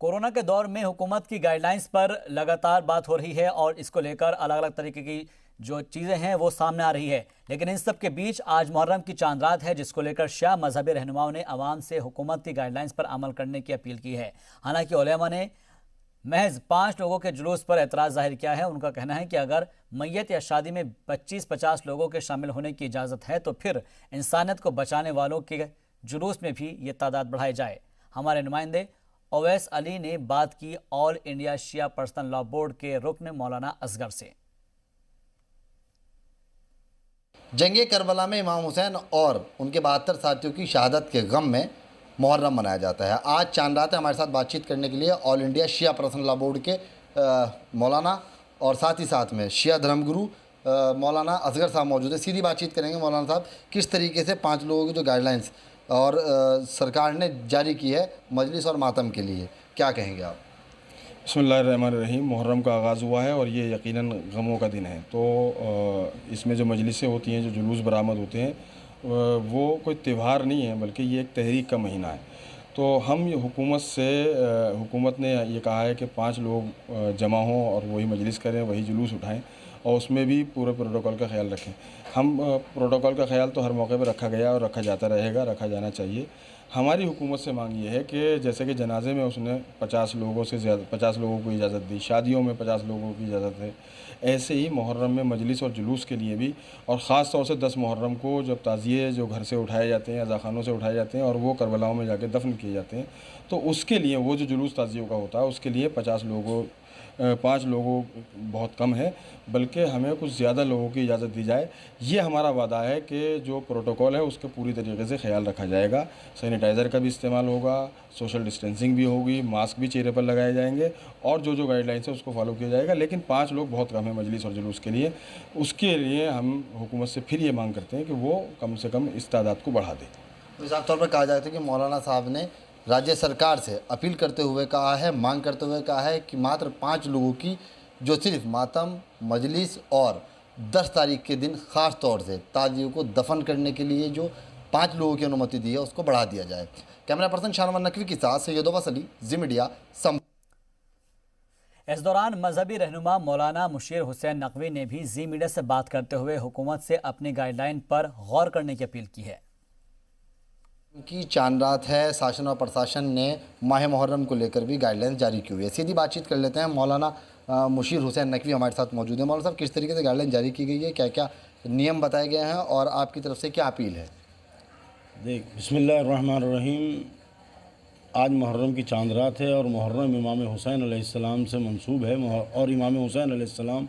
Corona के दौर में हुकूमत की गाइडलाइंस पर लगातार बात हो रही है और इसको लेकर अलग अलग तरीके की जो चीज़ें हैं वो सामने आ रही है। लेकिन इन सब के बीच आज मुहर्रम की चांद रात है, जिसको लेकर शिया मजहबी रहनुमाओं ने अवाम से हुकूमत की गाइडलाइंस पर अमल करने की अपील की है। हालांकि उलेमा ने महज 5 लोगों के जुलूस पर एतराज़ जाहिर किया है। उनका कहना है कि अगर मैयत या शादी में 25-50 लोगों के शामिल होने की इजाज़त है तो फिर इंसानियत को बचाने वालों के जुलूस में भी ये तादाद बढ़ाई जाए। हमारे नुमाइंदे ओवैस अली ने बात की ऑल इंडिया शिया पर्सनल लॉ बोर्ड के रुकन मौलाना असगर से। जंगे करबला में इमाम हुसैन और उनके 72 साथियों की शहादत के गम में मुहर्रम मनाया जाता है। आज चांद रात है। हमारे साथ बातचीत करने के लिए ऑल इंडिया शिया पर्सनल लॉ बोर्ड के मौलाना और साथ ही साथ में शिया धर्मगुरु मौलाना असगर साहब मौजूद है। सीधी बातचीत करेंगे। मौलाना साहब, किस तरीके से 5 लोगों की जो गाइडलाइंस और सरकार ने जारी की है मजलिस और मातम के लिए, क्या कहेंगे आप? बिस्मिल्लाहिर्रहमानिर्रहीम। मुहर्रम का आगाज़ हुआ है और ये यकीनन गमों का दिन है। तो इसमें जो मजलिसें होती हैं, जो जुलूस बरामद होते हैं, वो कोई त्यौहार नहीं है बल्कि ये एक तहरीक का महीना है। तो हम हुकूमत ने ये कहा है कि 5 लोग जमा हों और वही मजलिस करें, वही जुलूस उठाएं और उसमें भी पूरे प्रोटोकॉल का ख्याल रखें। हम प्रोटोकॉल का ख्याल तो हर मौके पर रखा गया और रखा जाता रहेगा, रखा जाना चाहिए। हमारी हुकूमत से मांग ये है कि जैसे कि जनाजे में उसने 50 लोगों से ज़्यादा 50 लोगों को इजाज़त दी, शादियों में 50 लोगों की इजाज़त है, ऐसे ही मुहर्रम में मजलिस और जुलूस के लिए भी, और ख़ास तौर से 10 मुहर्रम को जब ताज़िए जो घर से उठाए जाते हैं, अज़ाख़ानों से उठाए जाते हैं और वो करबलाओं में जाके दफन किए जाते हैं, तो उसके लिए वो जो जुलूस ताज़ियों का होता है उसके लिए 5 लोगों बहुत कम है, बल्कि हमें कुछ ज़्यादा लोगों की इजाज़त दी जाए। ये हमारा वादा है कि जो प्रोटोकॉल है उसका पूरी तरीके से ख्याल रखा जाएगा। सैनिटाइज़र का भी इस्तेमाल होगा, सोशल डिस्टेंसिंग भी होगी, मास्क भी चेहरे पर लगाए जाएंगे और जो गाइडलाइंस है उसको फॉलो किया जाएगा। लेकिन 5 लोग बहुत कम है मजलिस और जुलूस के लिए। उसके लिए हम हुकूमत से फिर ये मांग करते हैं कि वो कम से कम इस तादाद को बढ़ा दें। तो साफ तौर पर कहा जाता है कि मौलाना साहब ने राज्य सरकार से अपील करते हुए कहा है, मांग करते हुए कहा है कि मात्र 5 लोगों की जो सिर्फ मातम, मजलिस और 10 तारीख के दिन ख़ास तौर से ताजियों को दफन करने के लिए जो 5 लोगों की अनुमति दी है उसको बढ़ा दिया जाए। कैमरा पर्सन शानवार नकवी के साथ सैयद ओवैस अली, जी मीडिया। इस दौरान मजहबी रहनुमा मौलाना मुशीर हुसैन नकवी ने भी जी मीडिया से बात करते हुए हुकूमत से अपनी गाइडलाइन पर गौर करने की अपील की है। की चांद रात है, शासन और प्रशासन ने माह मुहर्रम को लेकर भी गाइडलाइंस जारी की हुई है। सीधी बातचीत कर लेते हैं। मौलाना मुशीर हुसैन नकवी हमारे साथ मौजूद है। मौलाना साहब, किस तरीके से गाइडलाइन जारी की गई है, क्या क्या नियम बताए गए हैं और आपकी तरफ से क्या अपील है? देख, बिस्मिल्लाहिर्रहमानिर्रहीम। आज मुहर्रम की चांद रात है और मुहर्रम इमाम हुसैन अलैहिस्सलाम से मंसूब है और इमाम हुसैन अलैहिस्सलाम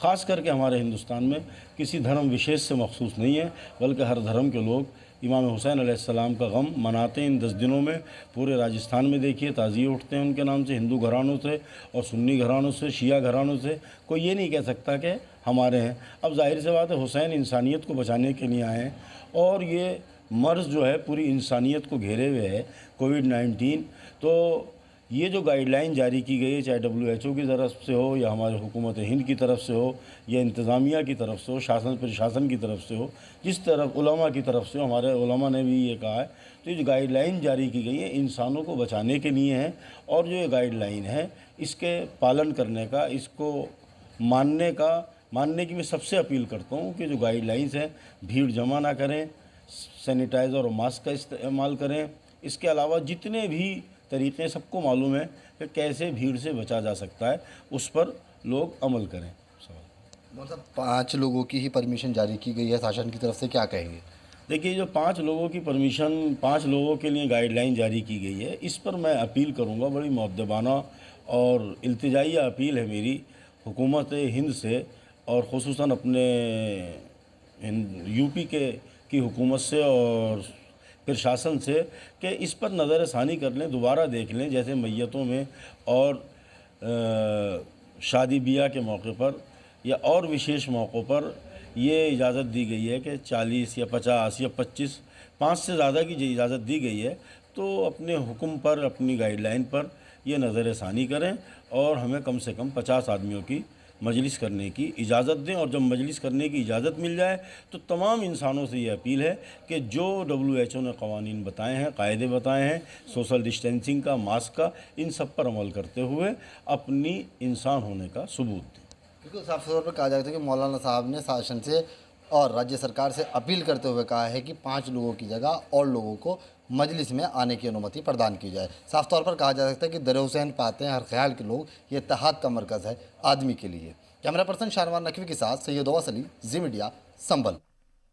ख़ास करके हमारे हिंदुस्तान में किसी धर्म विशेष से मखसूस नहीं है, बल्कि हर धर्म के लोग इमाम हुसैन अलैहिस्सलाम का गम मनाते हैं। इन 10 दिनों में पूरे राजस्थान में देखिए ताज़िए उठते हैं उनके नाम से, हिंदू घरानों से और सुन्नी घरानों से, शिया घरानों से। कोई ये नहीं कह सकता कि हमारे हैं। अब जाहिर सी बात है, हुसैन इंसानियत को बचाने के लिए आए हैं और ये मर्ज़ जो है पूरी इंसानियत को घेरे हुए है, कोविड-19। तो ये जो गाइडलाइन जारी की गई है, चाहे WHO की तरफ से हो या हमारे हुकूमत हिंद की तरफ से हो या इंतज़ामिया की तरफ से हो, शासन प्रशासन की तरफ से हो, जिस तरफ उलमा की तरफ से हो, हमारे उलमा ने भी ये कहा है। तो ये जो गाइडलाइन जारी की गई है इंसानों को बचाने के लिए है और जो ये गाइडलाइन है इसके पालन करने का, इसको मानने की मैं सबसे अपील करता हूँ कि जो गाइडलाइंस हैं भीड़ जमा ना करें, सैनिटाइज़र और मास्क का इस्तेमाल करें। इसके अलावा जितने भी तरीक़े सबको मालूम है कि कैसे भीड़ से बचा जा सकता है, उस पर लोग अमल करें। मतलब 5 लोगों की ही परमिशन जारी की गई है शासन की तरफ से, क्या कहेंगे? देखिए, जो 5 लोगों की परमिशन, 5 लोगों के लिए गाइडलाइन जारी की गई है, इस पर मैं अपील करूंगा। बड़ी मुअद्दबाना और इल्तिजाइया अपील है मेरी हुकूमत हिंद से और ख़ुसूसन अपने यूपी की हुकूमत से और प्रशासन से कि इस पर नज़र षानी कर लें, दोबारा देख लें। जैसे मैयतों में और शादी ब्याह के मौके पर या और विशेष मौक़ों पर ये इजाज़त दी गई है कि 40 या 50 या 25, 5 से ज़्यादा की इजाज़त दी गई है, तो अपने हुक्म पर, अपनी गाइडलाइन पर ये नज़र षानी करें और हमें कम से कम 50 आदमियों की मजलिस करने की इजाज़त दें। और जब मजलिस करने की इजाज़त मिल जाए तो तमाम इंसानों से ये अपील है कि जो WHO ने कवानीन बताए हैं, कायदे बताए हैं, सोशल डिस्टेंसिंग का, मास्क का, इन सब पर अमल करते हुए अपनी इंसान होने का सबूत दें। बिल्कुल साफ तौर पर कहा जाता है कि मौलाना साहब ने शासन से और राज्य सरकार से अपील करते हुए कहा है कि 5 लोगों की जगह और लोगों को मजलिस में आने की अनुमति प्रदान की जाए। साफ तौर पर कहा जा सकता है कि दर हुसैन पाते हैं हर ख्याल के लोग, ये इत्तेहाद का मरकज़ है आदमी के लिए। कैमरा पर्सन शाहनवाज नकवी के साथ सैयद अव्वस अली, जी मीडिया, संभल।